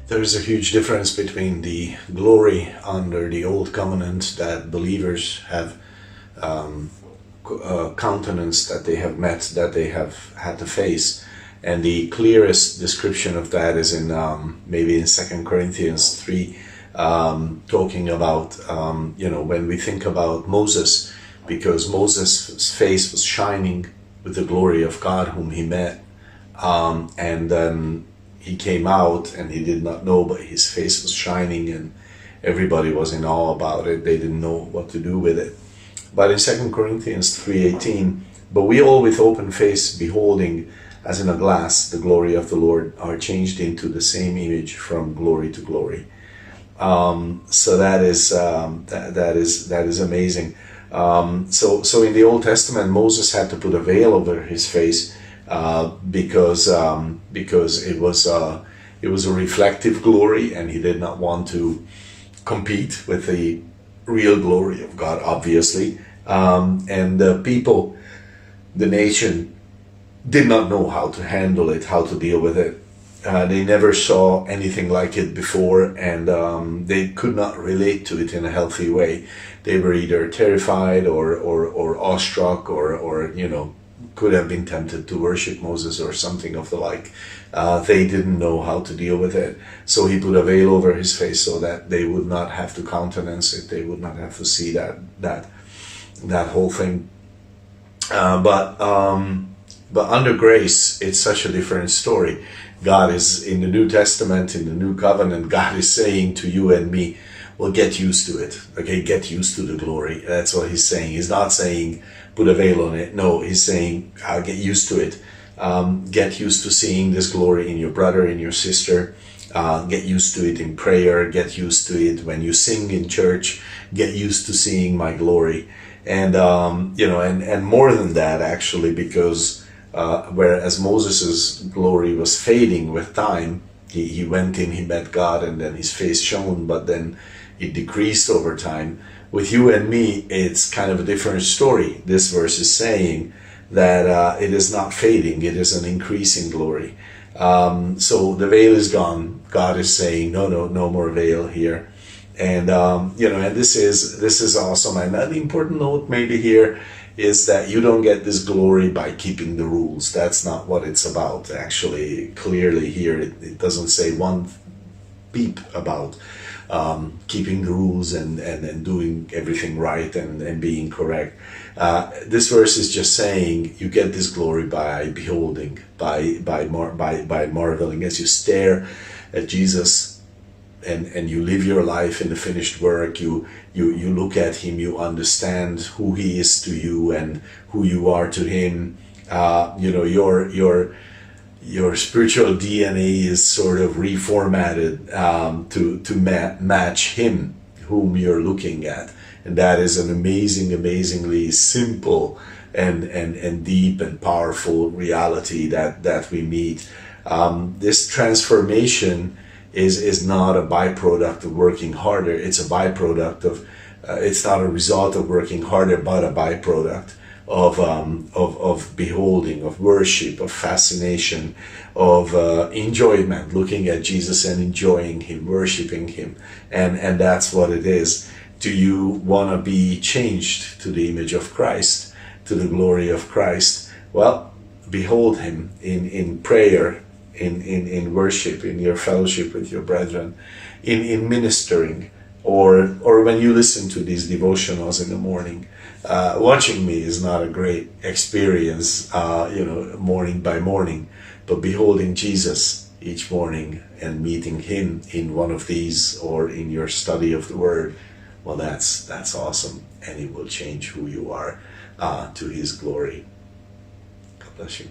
There is a huge difference between the glory under the old covenant that believers have countenance, that they have met, that they have had to face. And the clearest description of that is in maybe in 2 Corinthians 3, talking about, when we think about Moses, because Moses' face was shining with the glory of God whom he met. And then he came out and he did not know, but his face was shining and everybody was in awe about it. They didn't know what to do with it. But in 2 Corinthians 3:18, but we all with open face beholding as in a glass the glory of the Lord are changed into the same image from glory to glory. So that is amazing. So in the Old Testament, Moses had to put a veil over his face because it was a reflective glory, and he did not want to compete with the real glory of God, obviously. And the people, the nation, did not know how to handle it, how to deal with it. They never saw anything like it before, and they could not relate to it in a healthy way. They were either terrified or awestruck or could have been tempted to worship Moses or something of the like. They didn't know how to deal with it. So he put a veil over his face so that they would not have to countenance it. They would not have to see that whole thing. But under grace, it's such a different story. God is, in the New Testament, in the New Covenant, God is saying to you and me, well, get used to it. Okay, get used to the glory. That's what he's saying. He's not saying put a veil on it. No, he's saying get used to it. Get used to seeing this glory in your brother, in your sister. Get used to it in prayer. Get used to it when you sing in church. Get used to seeing my glory. And and more than that, actually, because whereas Moses' glory was fading with time, he went in, he met God, and then his face shone, but then it decreased over time. With you and me, it's kind of a different story. This verse is saying that it is not fading, it is an increasing glory. So the veil is gone. God is saying, no more veil here. And and this is awesome. And an important note maybe here is that you don't get this glory by keeping the rules. That's not what it's about. Actually, clearly here, it doesn't say one peep about keeping the rules and doing everything right and being correct. This verse is just saying you get this glory by beholding, by marveling as you stare at Jesus. And you live your life in the finished work. You look at him. You understand who he is to you and who you are to him. Your spiritual DNA is sort of reformatted to match him whom you're looking at, and that is an amazingly simple and deep and powerful reality that we meet. This transformation is not a byproduct of working harder. It's a byproduct of, it's not a result of working harder, but a byproduct of beholding, of worship, of fascination, of enjoyment, looking at Jesus and enjoying him, worshiping him. And that's what it is. Do you want to be changed to the image of Christ, to the glory of Christ? Well, behold him in prayer, in worship, in your fellowship with your brethren, in ministering, or when you listen to these devotionals in the morning. Watching me is not a great experience, morning by morning, but beholding Jesus each morning and meeting him in one of these or in your study of the Word, well, that's awesome, and it will change who you are to his glory. God bless you.